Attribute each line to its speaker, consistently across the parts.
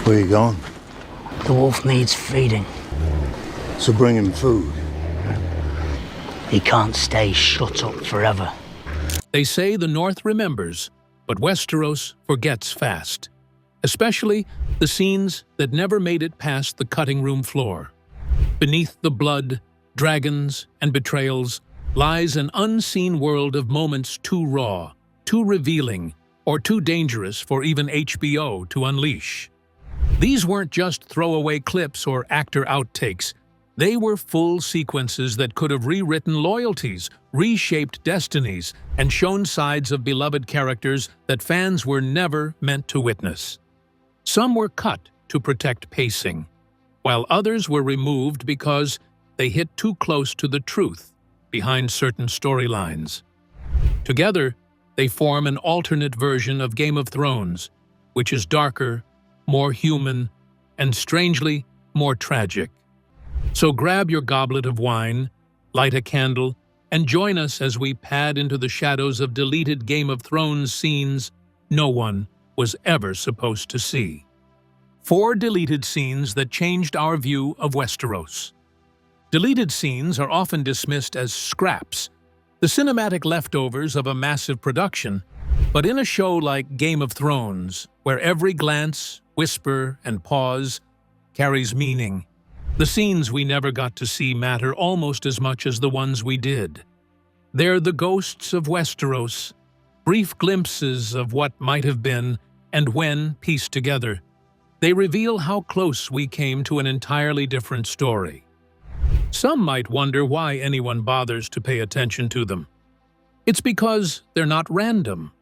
Speaker 1: Where you going?
Speaker 2: The wolf needs feeding.
Speaker 1: So bring him food.
Speaker 2: He can't stay shut up forever.
Speaker 3: They say the North remembers, but Westeros forgets fast. Especially the scenes that never made it past the cutting room floor. Beneath the blood, dragons, and betrayals lies an unseen world of moments too raw, too revealing, or too dangerous for even HBO to unleash. These weren't just throwaway clips or actor outtakes. They were full sequences that could have rewritten loyalties, reshaped destinies, and shown sides of beloved characters that fans were never meant to witness. Some were cut to protect pacing, while others were removed because they hit too close to the truth behind certain storylines. Together, they form an alternate version of Game of Thrones, which is darker, more human, and strangely more tragic. So grab your goblet of wine, light a candle, and join us as we pad into the shadows of deleted Game of Thrones scenes no one was ever supposed to see. 4 deleted scenes that changed our view of Westeros. Deleted scenes are often dismissed as scraps, the cinematic leftovers of a massive production, but in a show like Game of Thrones, where every glance, whisper, and pause carries meaning, the scenes we never got to see matter almost as much as the ones we did. They're the ghosts of Westeros, brief glimpses of what might have been and when pieced together. They reveal how close we came to an entirely different story. Some might wonder why anyone bothers to pay attention to them. It's because they're not random.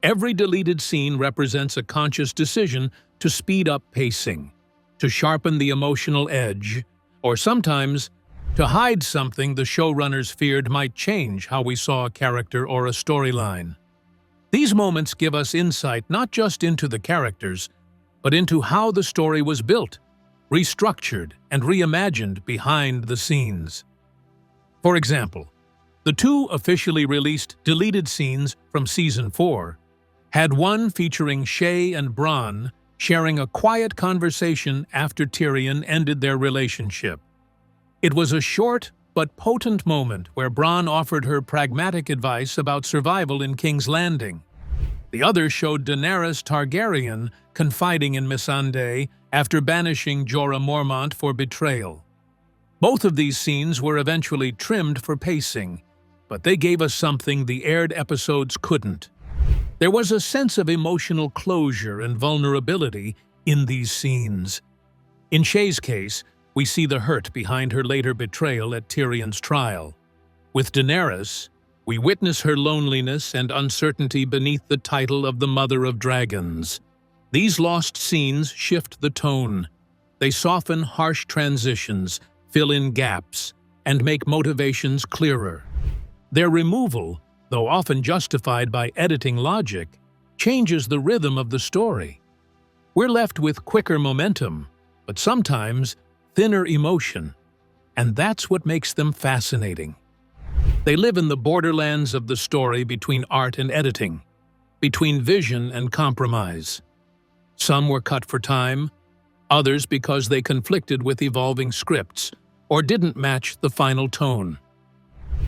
Speaker 3: Every deleted scene represents a conscious decision to speed up pacing, to sharpen the emotional edge, or sometimes to hide something the showrunners feared might change how we saw a character or a storyline. These moments give us insight not just into the characters, but into how the story was built, restructured, and reimagined behind the scenes. For example, the 2 officially released deleted scenes from Season 4 had one featuring Shae and Bran sharing a quiet conversation after Tyrion ended their relationship. It was a short but potent moment where Bran offered her pragmatic advice about survival in King's Landing. The other showed Daenerys Targaryen confiding in Missandei after banishing Jorah Mormont for betrayal. Both of these scenes were eventually trimmed for pacing, but they gave us something the aired episodes couldn't. There was a sense of emotional closure and vulnerability in these scenes. In Shae's case, we see the hurt behind her later betrayal at Tyrion's trial. With Daenerys, we witness her loneliness and uncertainty beneath the title of the Mother of Dragons. These lost scenes shift the tone. They soften harsh transitions, fill in gaps, and make motivations clearer. Their removal, though often justified by editing logic, changes the rhythm of the story. We're left with quicker momentum, but sometimes thinner emotion, and that's what makes them fascinating. They live in the borderlands of the story between art and editing, between vision and compromise. Some were cut for time, others because they conflicted with evolving scripts or didn't match the final tone.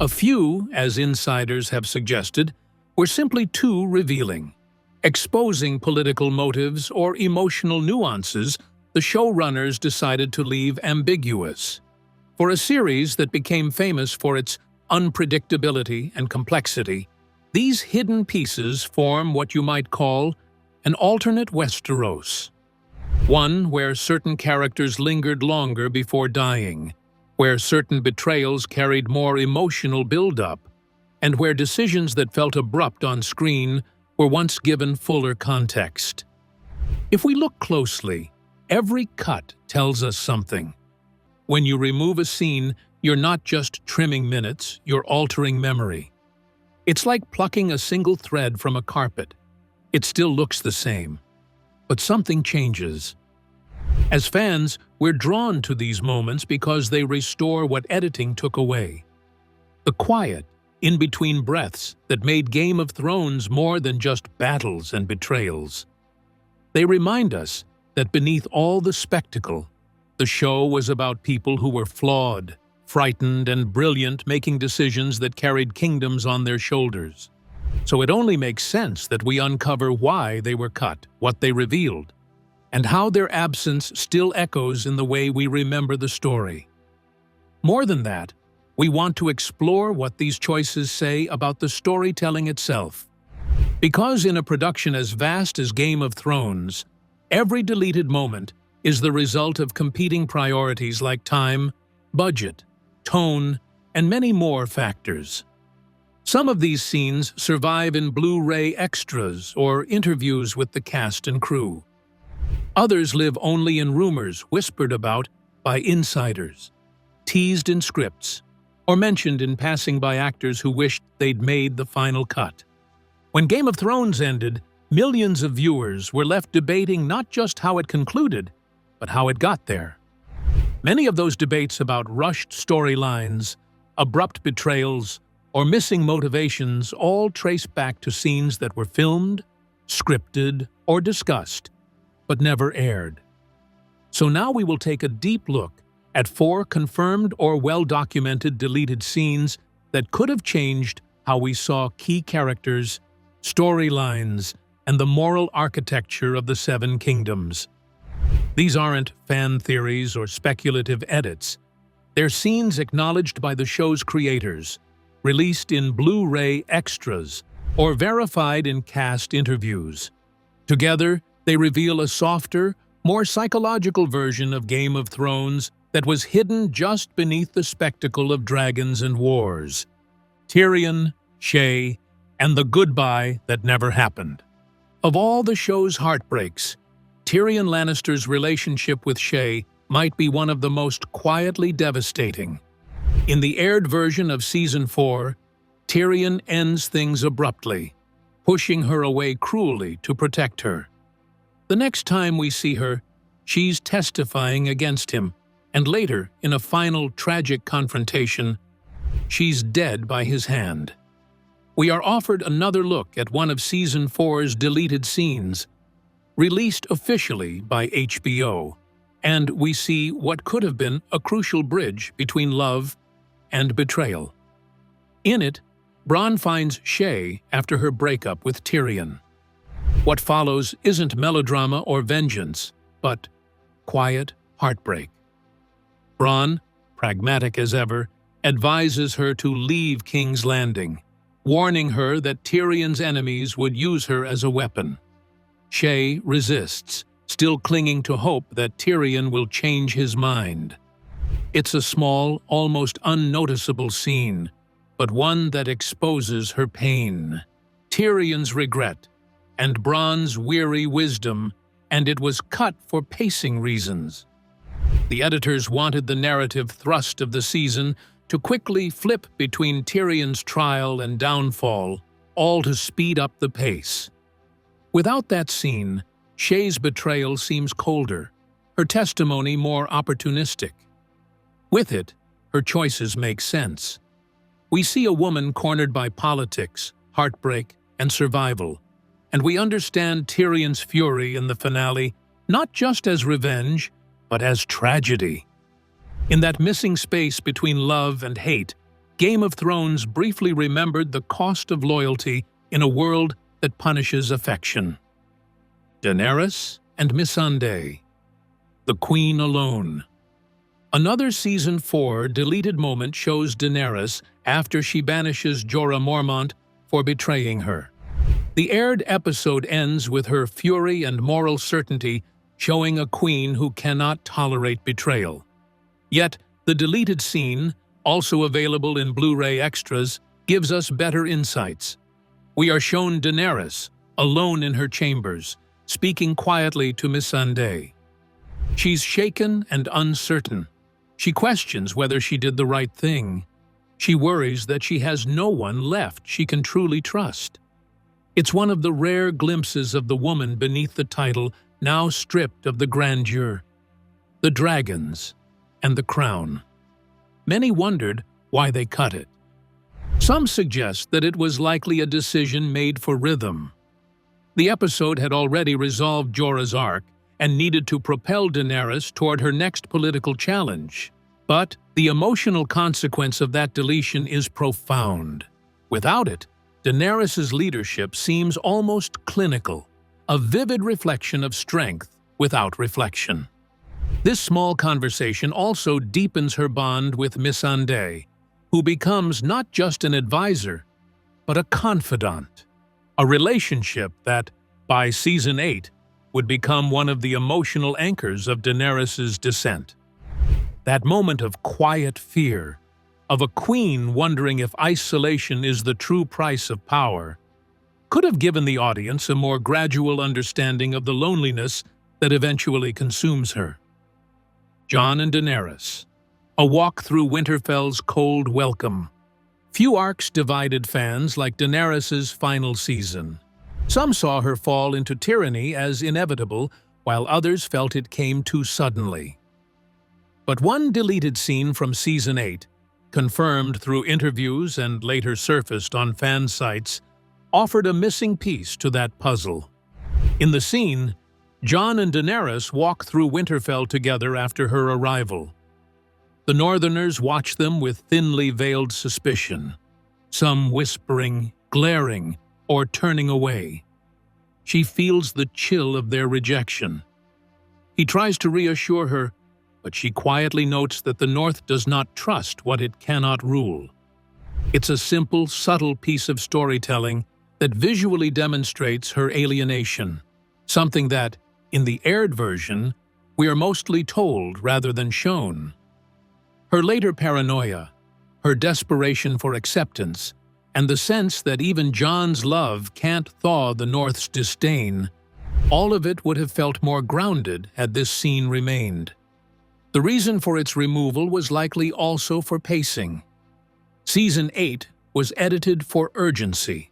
Speaker 3: A few, as insiders have suggested, were simply too revealing, exposing political motives or emotional nuances the showrunners decided to leave ambiguous. For a series that became famous for its unpredictability and complexity, these hidden pieces form what you might call an alternate Westeros. One where certain characters lingered longer before dying, where certain betrayals carried more emotional build-up, and where decisions that felt abrupt on screen were once given fuller context. If we look closely, every cut tells us something. When you remove a scene, you're not just trimming minutes, you're altering memory. It's like plucking a single thread from a carpet. It still looks the same, but something changes. As fans, we're drawn to these moments because they restore what editing took away. The quiet, in-between breaths that made Game of Thrones more than just battles and betrayals. They remind us that beneath all the spectacle, the show was about people who were flawed, frightened, and brilliant, making decisions that carried kingdoms on their shoulders. So it only makes sense that we uncover why they were cut, what they revealed, and how their absence still echoes in the way we remember the story. More than that, we want to explore what these choices say about the storytelling itself. Because in a production as vast as Game of Thrones, every deleted moment is the result of competing priorities like time, budget, tone, and many more factors. Some of these scenes survive in Blu-ray extras or interviews with the cast and crew. Others live only in rumors whispered about by insiders, teased in scripts, or mentioned in passing by actors who wished they'd made the final cut. When Game of Thrones ended, millions of viewers were left debating not just how it concluded, but how it got there. Many of those debates about rushed storylines, abrupt betrayals, or missing motivations all trace back to scenes that were filmed, scripted, or discussed, but never aired. So now we will take a deep look at 4 confirmed or well-documented deleted scenes that could have changed how we saw key characters, storylines, and the moral architecture of the Seven Kingdoms. These aren't fan theories or speculative edits. They're scenes acknowledged by the show's creators, released in Blu-ray extras, or verified in cast interviews. Together, they reveal a softer, more psychological version of Game of Thrones that was hidden just beneath the spectacle of dragons and wars. Tyrion, Shae, and the goodbye that never happened. Of all the show's heartbreaks, Tyrion Lannister's relationship with Shae might be one of the most quietly devastating. In the aired version of Season 4, Tyrion ends things abruptly, pushing her away cruelly to protect her. The next time we see her, she's testifying against him, and later, in a final tragic confrontation, she's dead by his hand. We are offered another look at one of Season 4's deleted scenes, released officially by HBO, and we see what could have been a crucial bridge between love and betrayal. In it, Bran finds Shae after her breakup with Tyrion. What follows isn't melodrama or vengeance, but quiet heartbreak. Bran, pragmatic as ever, advises her to leave King's Landing, warning her that Tyrion's enemies would use her as a weapon. Shae resists, still clinging to hope that Tyrion will change his mind. It's a small, almost unnoticeable scene, but one that exposes her pain, Tyrion's regret, and Bran's weary wisdom, and it was cut for pacing reasons. The editors wanted the narrative thrust of the season to quickly flip between Tyrion's trial and downfall, all to speed up the pace. Without that scene, Shae's betrayal seems colder, her testimony more opportunistic. With it, her choices make sense. We see a woman cornered by politics, heartbreak, and survival, and we understand Tyrion's fury in the finale not just as revenge, but as tragedy. In that missing space between love and hate, Game of Thrones briefly remembered the cost of loyalty in a world that punishes affection. Daenerys and Missandei, the Queen alone. Another Season 4 deleted moment shows Daenerys after she banishes Jorah Mormont for betraying her. The aired episode ends with her fury and moral certainty, showing a queen who cannot tolerate betrayal. Yet, the deleted scene, also available in Blu-ray extras, gives us better insights. We are shown Daenerys, alone in her chambers, speaking quietly to Missandei. She's shaken and uncertain. She questions whether she did the right thing. She worries that she has no one left she can truly trust. It's one of the rare glimpses of the woman beneath the title, now stripped of the grandeur, the dragons, and the crown. Many wondered why they cut it. Some suggest that it was likely a decision made for rhythm. The episode had already resolved Jorah's arc, and needed to propel Daenerys toward her next political challenge. But the emotional consequence of that deletion is profound. Without it, Daenerys' leadership seems almost clinical, a vivid reflection of strength without reflection. This small conversation also deepens her bond with Missandei, who becomes not just an advisor, but a confidant, a relationship that, by Season 8, would become one of the emotional anchors of Daenerys' descent. That moment of quiet fear, of a queen wondering if isolation is the true price of power, could have given the audience a more gradual understanding of the loneliness that eventually consumes her. Jon and Daenerys, a walk through Winterfell's cold welcome. Few arcs divided fans like Daenerys' final season. Some saw her fall into tyranny as inevitable, while others felt it came too suddenly. But one deleted scene from Season 8, confirmed through interviews and later surfaced on fan sites, offered a missing piece to that puzzle. In the scene, Jon and Daenerys walk through Winterfell together after her arrival. The Northerners watch them with thinly veiled suspicion, some whispering, glaring, or turning away. She feels the chill of their rejection. He tries to reassure her, but she quietly notes that the North does not trust what it cannot rule. It's a simple, subtle piece of storytelling that visually demonstrates her alienation, something that, in the aired version, we are mostly told rather than shown. Her later paranoia, her desperation for acceptance, and the sense that even Jon's love can't thaw the North's disdain, all of it would have felt more grounded had this scene remained. The reason for its removal was likely also for pacing. Season 8 was edited for urgency,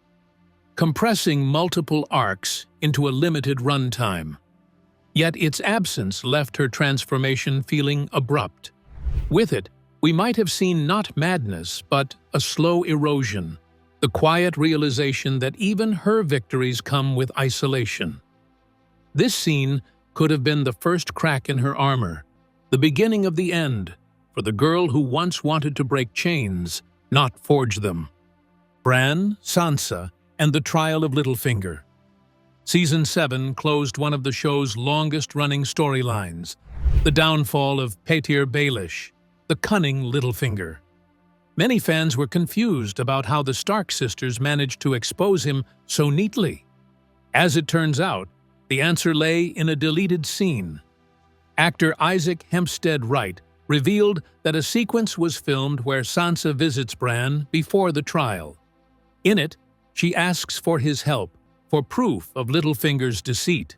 Speaker 3: compressing multiple arcs into a limited runtime. Yet its absence left her transformation feeling abrupt. With it, we might have seen not madness, but a slow erosion, the quiet realization that even her victories come with isolation. This scene could have been the first crack in her armor, the beginning of the end, for the girl who once wanted to break chains, not forge them. Bran, Sansa, and the trial of Littlefinger. Season 7 closed one of the show's longest-running storylines, the downfall of Petyr Baelish, the cunning Littlefinger. Many fans were confused about how the Stark sisters managed to expose him so neatly. As it turns out, the answer lay in a deleted scene. Actor Isaac Hempstead Wright revealed that a sequence was filmed where Sansa visits Bran before the trial. In it, she asks for his help, for proof of Littlefinger's deceit.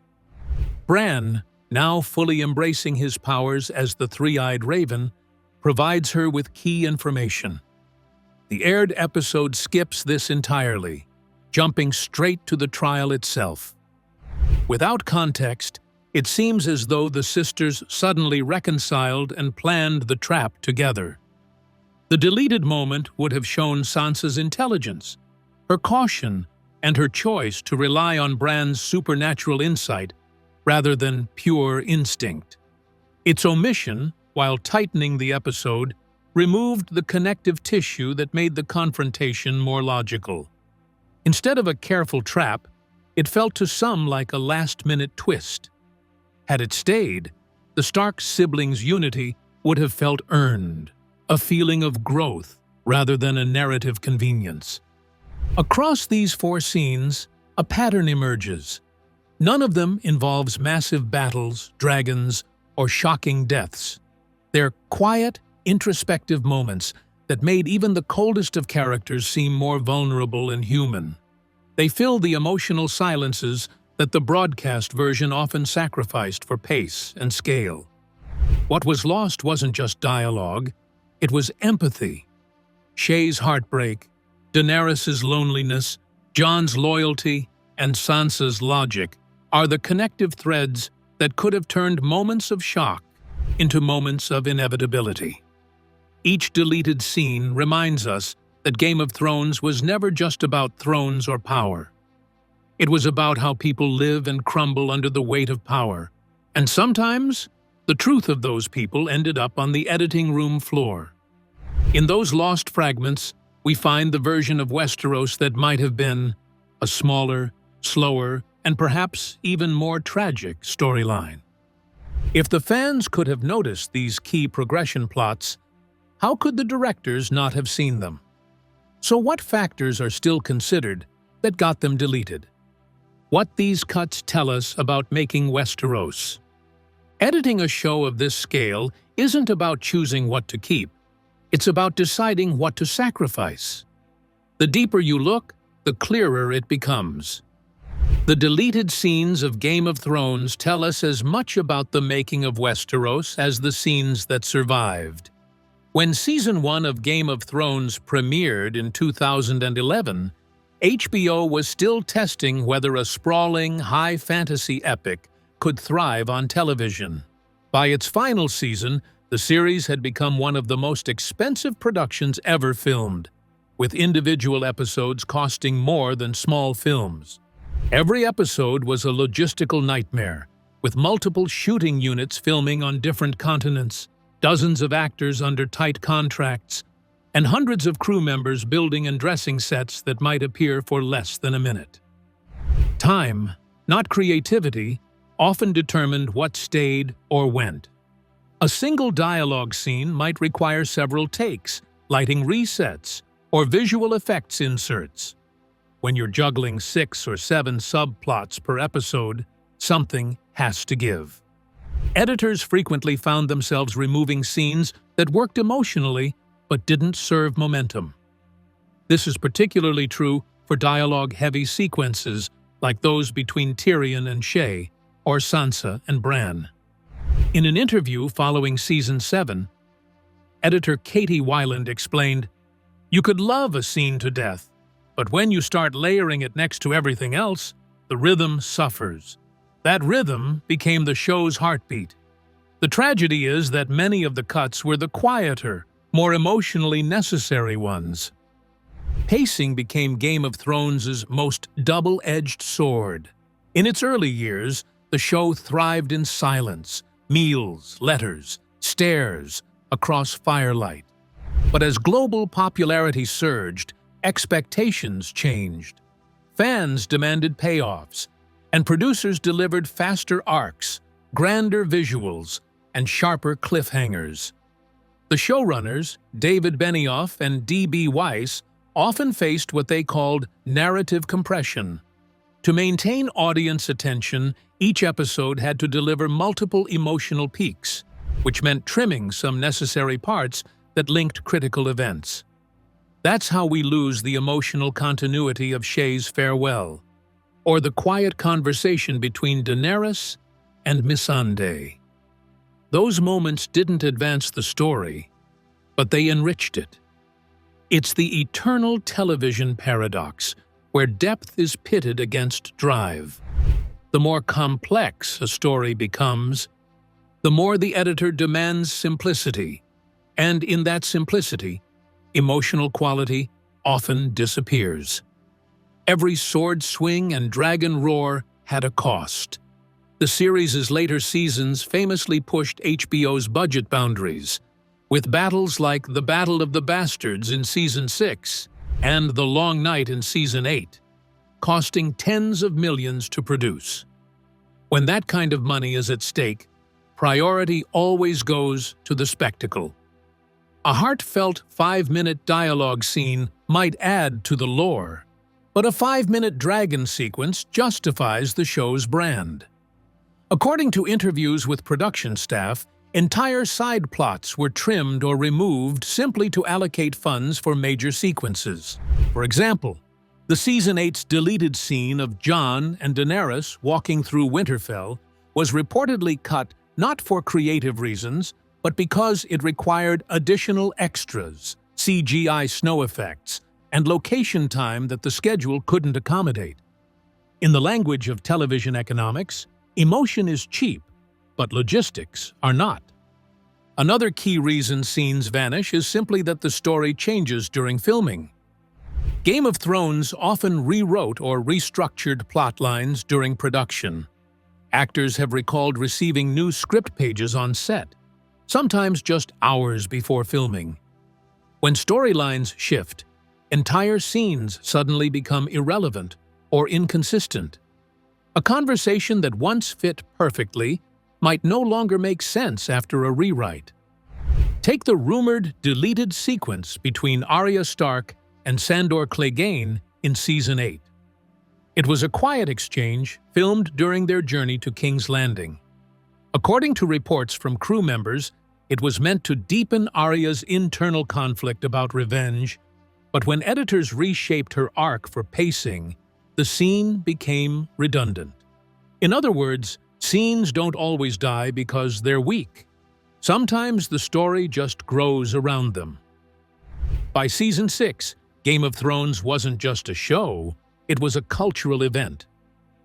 Speaker 3: Bran, now fully embracing his powers as the three-eyed raven, provides her with key information. The aired episode skips this entirely, jumping straight to the trial itself. Without context, it seems as though the sisters suddenly reconciled and planned the trap together. The deleted moment would have shown Sansa's intelligence, her caution, and her choice to rely on Bran's supernatural insight rather than pure instinct. Its omission, while tightening the episode, removed the connective tissue that made the confrontation more logical. Instead of a careful trap, it felt to some like a last-minute twist. Had it stayed, the Stark siblings' unity would have felt earned, a feeling of growth rather than a narrative convenience. Across these 4 scenes, a pattern emerges. None of them involves massive battles, dragons, or shocking deaths. They're quiet, introspective moments that made even the coldest of characters seem more vulnerable and human. They fill the emotional silences that the broadcast version often sacrificed for pace and scale. What was lost wasn't just dialogue, it was empathy. Shae's heartbreak, Daenerys' loneliness, Jon's loyalty, and Sansa's logic are the connective threads that could have turned moments of shock into moments of inevitability. Each deleted scene reminds us that Game of Thrones was never just about thrones or power. It was about how people live and crumble under the weight of power, And sometimes, the truth of those people ended up on the editing room floor. In those lost fragments, we find the version of Westeros that might have been a smaller, slower, and perhaps even more tragic storyline. If the fans could have noticed these key progression plots, how could the directors not have seen them? So what factors are still considered that got them deleted? What these cuts tell us about making Westeros. Editing a show of this scale isn't about choosing what to keep. It's about deciding what to sacrifice. The deeper you look, the clearer it becomes. The deleted scenes of Game of Thrones tell us as much about the making of Westeros as the scenes that survived. When Season 1 of Game of Thrones premiered in 2011, HBO was still testing whether a sprawling, high-fantasy epic could thrive on television. By its final season, the series had become one of the most expensive productions ever filmed, with individual episodes costing more than small films. Every episode was a logistical nightmare, with multiple shooting units filming on different continents, dozens of actors under tight contracts, and hundreds of crew members building and dressing sets that might appear for less than a minute. Time, not creativity, often determined what stayed or went. A single dialogue scene might require several takes, lighting resets, or visual effects inserts. When you're juggling 6 or 7 subplots per episode, something has to give. Editors frequently found themselves removing scenes that worked emotionally but didn't serve momentum. This is particularly true for dialogue-heavy sequences like those between Tyrion and Shae or Sansa and Bran. In an interview following Season 7, editor Katie Weiland explained, "You could love a scene to death, but when you start layering it next to everything else, the rhythm suffers. That rhythm became the show's heartbeat. The tragedy is that many of the cuts were the quieter, more emotionally necessary ones." Pacing became Game of Thrones' most double-edged sword. In its early years, the show thrived in silence, meals, letters, stares, across firelight. But as global popularity surged, expectations changed. Fans demanded payoffs, and producers delivered faster arcs, grander visuals, and sharper cliffhangers. The showrunners, David Benioff and D.B. Weiss, often faced what they called narrative compression. To maintain audience attention, each episode had to deliver multiple emotional peaks, which meant trimming some necessary parts that linked critical events. That's how we lose the emotional continuity of Shae's farewell, or the quiet conversation between Daenerys and Missandei. Those moments didn't advance the story, but they enriched it. It's the eternal television paradox, where depth is pitted against drive. The more complex a story becomes, the more the editor demands simplicity, and in that simplicity, emotional quality often disappears. Every sword swing and dragon roar had a cost. The series' later seasons famously pushed HBO's budget boundaries, with battles like the Battle of the Bastards in Season 6 and The Long Night in Season 8, costing tens of millions to produce. When that kind of money is at stake, priority always goes to the spectacle. A heartfelt 5-minute dialogue scene might add to the lore, but a 5-minute dragon sequence justifies the show's brand. According to interviews with production staff, entire side plots were trimmed or removed simply to allocate funds for major sequences. For example, the Season 8's deleted scene of Jon and Daenerys walking through Winterfell was reportedly cut not for creative reasons, but because it required additional extras, CGI snow effects, and location time that the schedule couldn't accommodate. In the language of television economics, emotion is cheap, but logistics are not. Another key reason scenes vanish is simply that the story changes during filming. Game of Thrones often rewrote or restructured plot lines during production. Actors have recalled receiving new script pages on set, sometimes just hours before filming. When storylines shift, entire scenes suddenly become irrelevant or inconsistent. A conversation that once fit perfectly might no longer make sense after a rewrite. Take the rumored deleted sequence between Arya Stark and Sandor Clegane in Season 8. It was a quiet exchange filmed during their journey to King's Landing. According to reports from crew members, it was meant to deepen Arya's internal conflict about revenge, but when editors reshaped her arc for pacing, the scene became redundant. In other words, scenes don't always die because they're weak. Sometimes the story just grows around them. By Season 6, Game of Thrones wasn't just a show, it was a cultural event.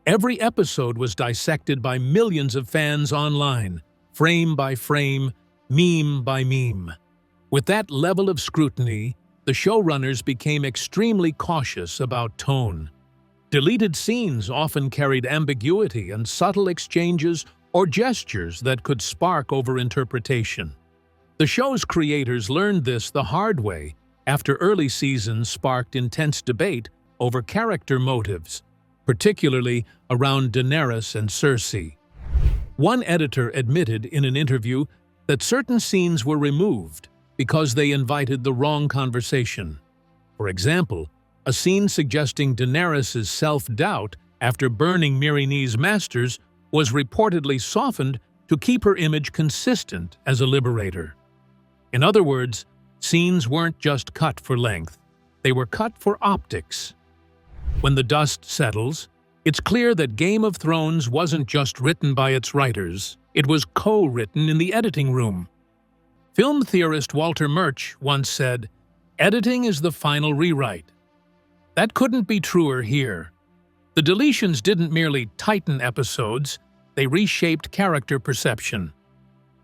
Speaker 3: Every episode was dissected by millions of fans online, frame by frame, meme by meme. With that level of scrutiny, the showrunners became extremely cautious about tone. Deleted scenes often carried ambiguity and subtle exchanges or gestures that could spark overinterpretation. The show's creators learned this the hard way after early seasons sparked intense debate over character motives, particularly around Daenerys and Cersei. One editor admitted in an interview that certain scenes were removed because they invited the wrong conversation. For example, a scene suggesting Daenerys' self-doubt after burning Myrini's masters was reportedly softened to keep her image consistent as a liberator. In other words, scenes weren't just cut for length, they were cut for optics. When the dust settles, it's clear that Game of Thrones wasn't just written by its writers, it was co-written in the editing room. Film theorist Walter Murch once said, "Editing is the final rewrite." That couldn't be truer here. The deletions didn't merely tighten episodes, they reshaped character perception.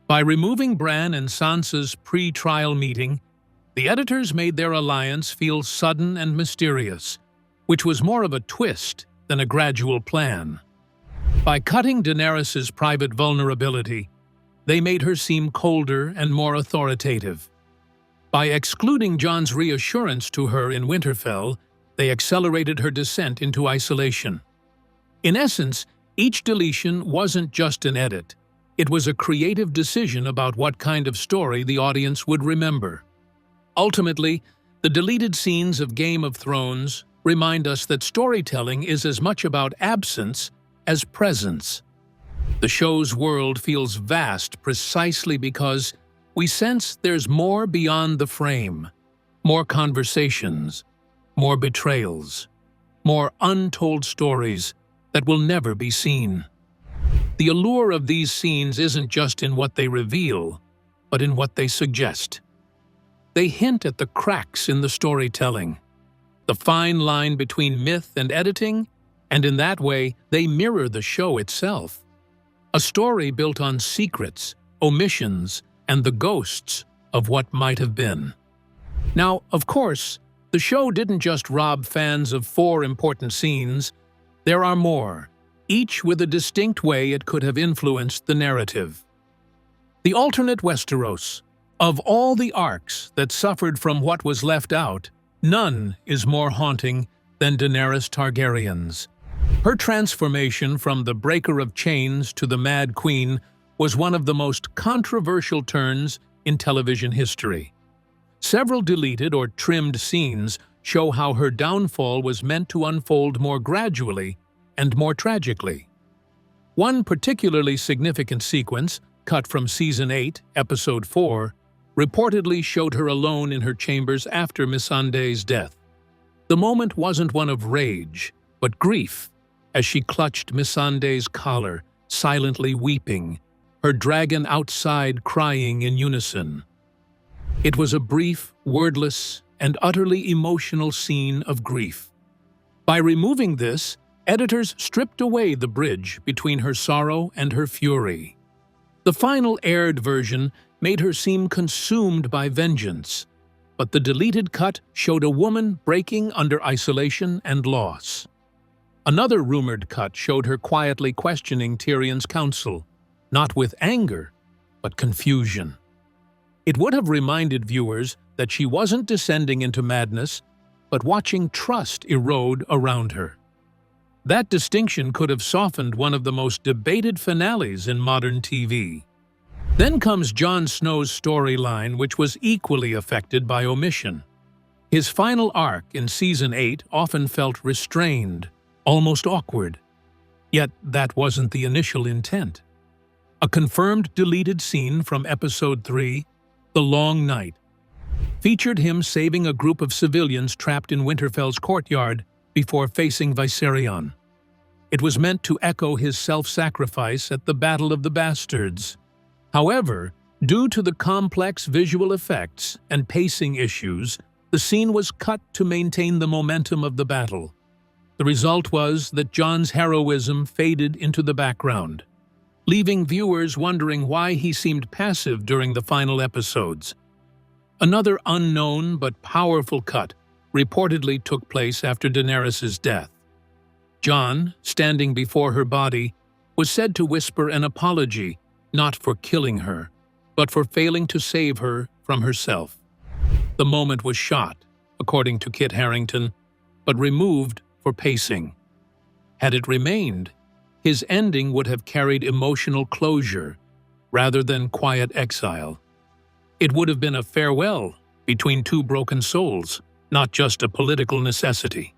Speaker 3: By removing Bran and Sansa's pre-trial meeting, the editors made their alliance feel sudden and mysterious, which was more of a twist than a gradual plan. By cutting Daenerys' private vulnerability, they made her seem colder and more authoritative. By excluding Jon's reassurance to her in Winterfell, they accelerated her descent into isolation. In essence, each deletion wasn't just an edit. It was a creative decision about what kind of story the audience would remember. Ultimately, the deleted scenes of Game of Thrones remind us that storytelling is as much about absence as presence. The show's world feels vast precisely because we sense there's more beyond the frame, more conversations, more betrayals, more untold stories that will never be seen. The allure of these scenes isn't just in what they reveal, but in what they suggest. They hint at the cracks in the storytelling, the fine line between myth and editing, and in that way, they mirror the show itself. A story built on secrets, omissions, and the ghosts of what might have been. Now, of course, the show didn't just rob fans of 4 important scenes. There are more, each with a distinct way it could have influenced the narrative. The alternate Westeros. Of all the arcs that suffered from what was left out, none is more haunting than Daenerys Targaryen's. Her transformation from the breaker of chains to the Mad Queen was one of the most controversial turns in television history. Several deleted or trimmed scenes show how her downfall was meant to unfold more gradually and more tragically. One particularly significant sequence, cut from Season 8, Episode 4, reportedly showed her alone in her chambers after Missandei's death. The moment wasn't one of rage, but grief, as she clutched Missandei's collar, silently weeping, her dragon outside crying in unison. It was a brief, wordless, and utterly emotional scene of grief. By removing this, editors stripped away the bridge between her sorrow and her fury. The final aired version made her seem consumed by vengeance, but the deleted cut showed a woman breaking under isolation and loss. Another rumored cut showed her quietly questioning Tyrion's counsel, not with anger, but confusion. It would have reminded viewers that she wasn't descending into madness, but watching trust erode around her. That distinction could have softened one of the most debated finales in modern TV. Then comes Jon Snow's storyline, which was equally affected by omission. His final arc in Season 8 often felt restrained, almost awkward. Yet that wasn't the initial intent. A confirmed deleted scene from Episode 3, The Long Night, featured him saving a group of civilians trapped in Winterfell's courtyard before facing Viserion. It was meant to echo his self-sacrifice at the Battle of the Bastards. However, due to the complex visual effects and pacing issues, the scene was cut to maintain the momentum of the battle. The result was that Jon's heroism faded into the background, leaving viewers wondering why he seemed passive during the final episodes. Another unknown but powerful cut reportedly took place after Daenerys' death. Jon, standing before her body, was said to whisper an apology, not for killing her, but for failing to save her from herself. The moment was shot, according to Kit Harington, but removed for pacing. Had it remained, his ending would have carried emotional closure rather than quiet exile. It would have been a farewell between two broken souls, not just a political necessity.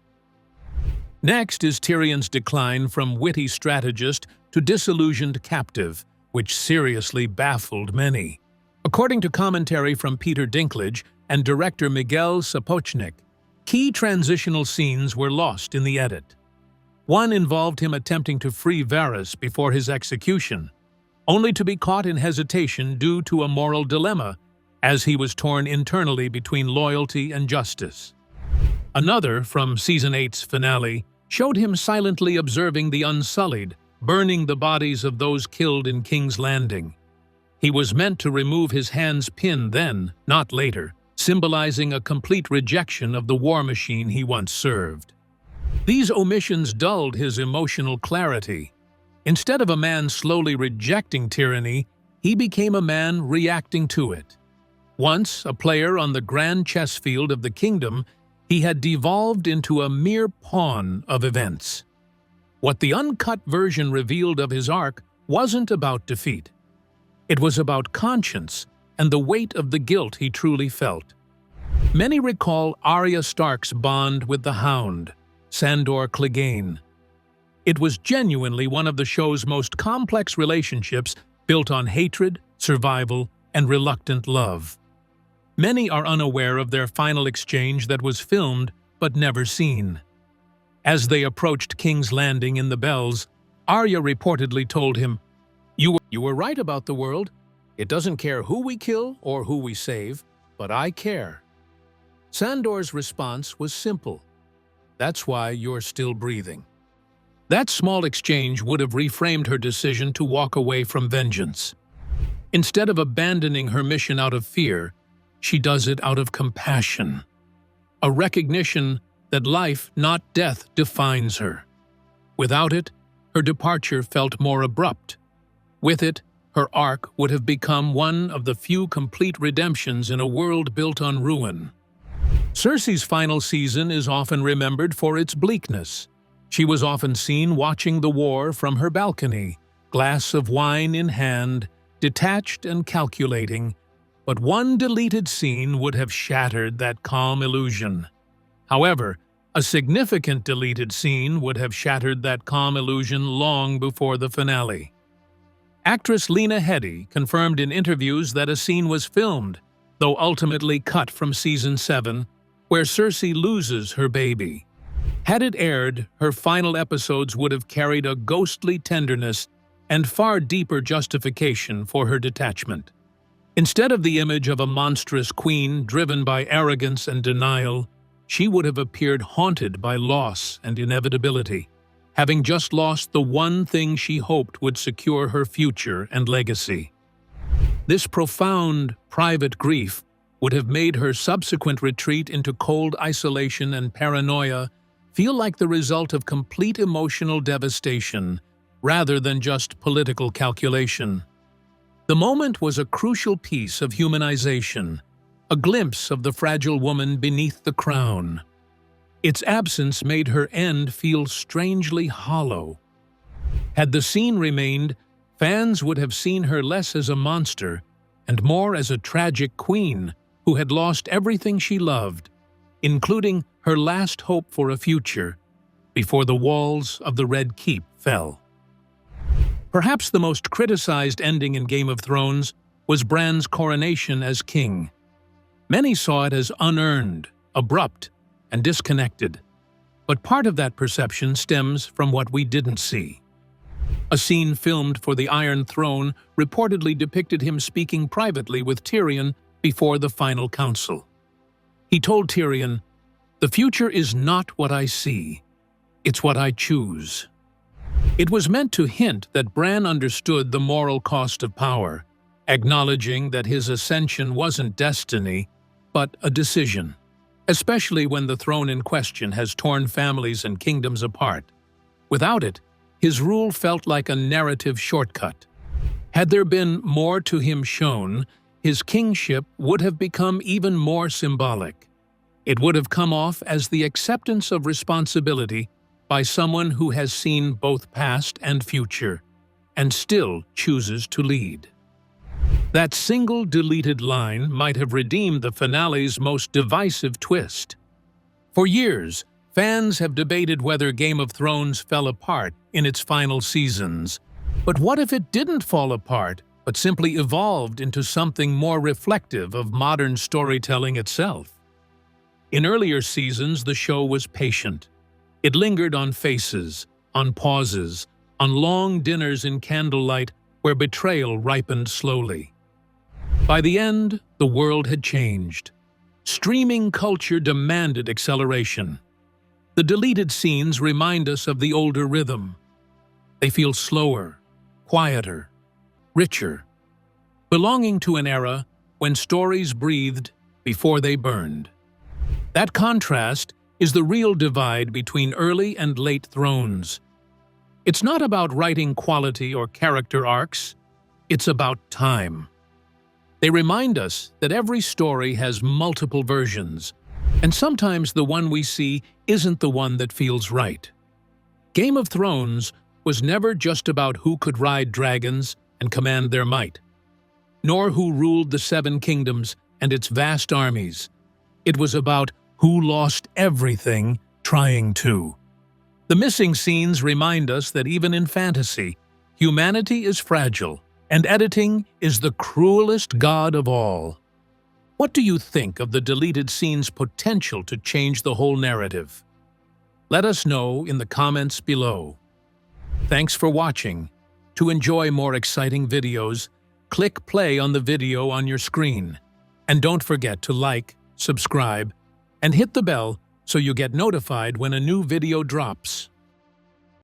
Speaker 3: Next is Tyrion's decline from witty strategist to disillusioned captive, which seriously baffled many. According to commentary from Peter Dinklage and director Miguel Sapochnik, key transitional scenes were lost in the edit. One involved him attempting to free Varys before his execution, only to be caught in hesitation due to a moral dilemma, as he was torn internally between loyalty and justice. Another, from Season 8's finale, showed him silently observing the Unsullied, burning the bodies of those killed in King's Landing. He was meant to remove his hand's pin then, not later, symbolizing a complete rejection of the war machine he once served. These omissions dulled his emotional clarity. Instead of a man slowly rejecting tyranny, he became a man reacting to it. Once a player on the grand chess field of the kingdom, he had devolved into a mere pawn of events. What the uncut version revealed of his arc wasn't about defeat. It was about conscience and the weight of the guilt he truly felt. Many recall Arya Stark's bond with the Hound, Sandor Clegane. It was genuinely one of the show's most complex relationships, built on hatred, survival, and reluctant love. Many are unaware of their final exchange that was filmed but never seen. As they approached King's Landing in the Bells, Arya reportedly told him, You were right about the world. It doesn't care who we kill or who we save, but I care." Sandor's response was simple. "That's why you're still breathing." That small exchange would have reframed her decision to walk away from vengeance. Instead of abandoning her mission out of fear, she does it out of compassion. A recognition that life, not death, defines her. Without it, her departure felt more abrupt. With it, her arc would have become one of the few complete redemptions in a world built on ruin. Cersei's final season is often remembered for its bleakness. She was often seen watching the war from her balcony, glass of wine in hand, detached and calculating, but one deleted scene would have shattered that calm illusion. However, a significant deleted scene would have shattered that calm illusion long before the finale. Actress Lena Headey confirmed in interviews that a scene was filmed, though ultimately cut from Season 7, where Cersei loses her baby. Had it aired, her final episodes would have carried a ghostly tenderness and far deeper justification for her detachment. Instead of the image of a monstrous queen driven by arrogance and denial, she would have appeared haunted by loss and inevitability, having just lost the one thing she hoped would secure her future and legacy. This profound, private grief would have made her subsequent retreat into cold isolation and paranoia feel like the result of complete emotional devastation rather than just political calculation. The moment was a crucial piece of humanization, a glimpse of the fragile woman beneath the crown. Its absence made her end feel strangely hollow. Had the scene remained, fans would have seen her less as a monster and more as a tragic queen who had lost everything she loved, including her last hope for a future, before the walls of the Red Keep fell. Perhaps the most criticized ending in Game of Thrones was Bran's coronation as king. Many saw it as unearned, abrupt, and disconnected, but part of that perception stems from what we didn't see. A scene filmed for the Iron Throne reportedly depicted him speaking privately with Tyrion before the final council. He told Tyrion, "The future is not what I see, it's what I choose." It was meant to hint that Bran understood the moral cost of power, acknowledging that his ascension wasn't destiny, but a decision, especially when the throne in question has torn families and kingdoms apart. Without it, his rule felt like a narrative shortcut. Had there been more to him shown, his kingship would have become even more symbolic. It would have come off as the acceptance of responsibility by someone who has seen both past and future, and still chooses to lead. That single deleted line might have redeemed the finale's most divisive twist. For years, fans have debated whether Game of Thrones fell apart in its final seasons. But what if it didn't fall apart, but simply evolved into something more reflective of modern storytelling itself? In earlier seasons, the show was patient. It lingered on faces, on pauses, on long dinners in candlelight where betrayal ripened slowly. By the end, the world had changed. Streaming culture demanded acceleration. The deleted scenes remind us of the older rhythm. They feel slower, quieter, richer, belonging to an era when stories breathed before they burned. That contrast is the real divide between early and late thrones. It's not about writing quality or character arcs, it's about time. They remind us that every story has multiple versions, and sometimes the one we see isn't the one that feels right. Game of Thrones was never just about who could ride dragons and command their might, nor who ruled the Seven Kingdoms and its vast armies. It was about who lost everything trying to. The missing scenes remind us that even in fantasy, humanity is fragile, and editing is the cruelest god of all. What do you think of the deleted scenes' potential to change the whole narrative? Let us know in the comments below. Thanks for watching. To enjoy more exciting videos, click play on the video on your screen. And don't forget to like, subscribe, and hit the bell so you get notified when a new video drops.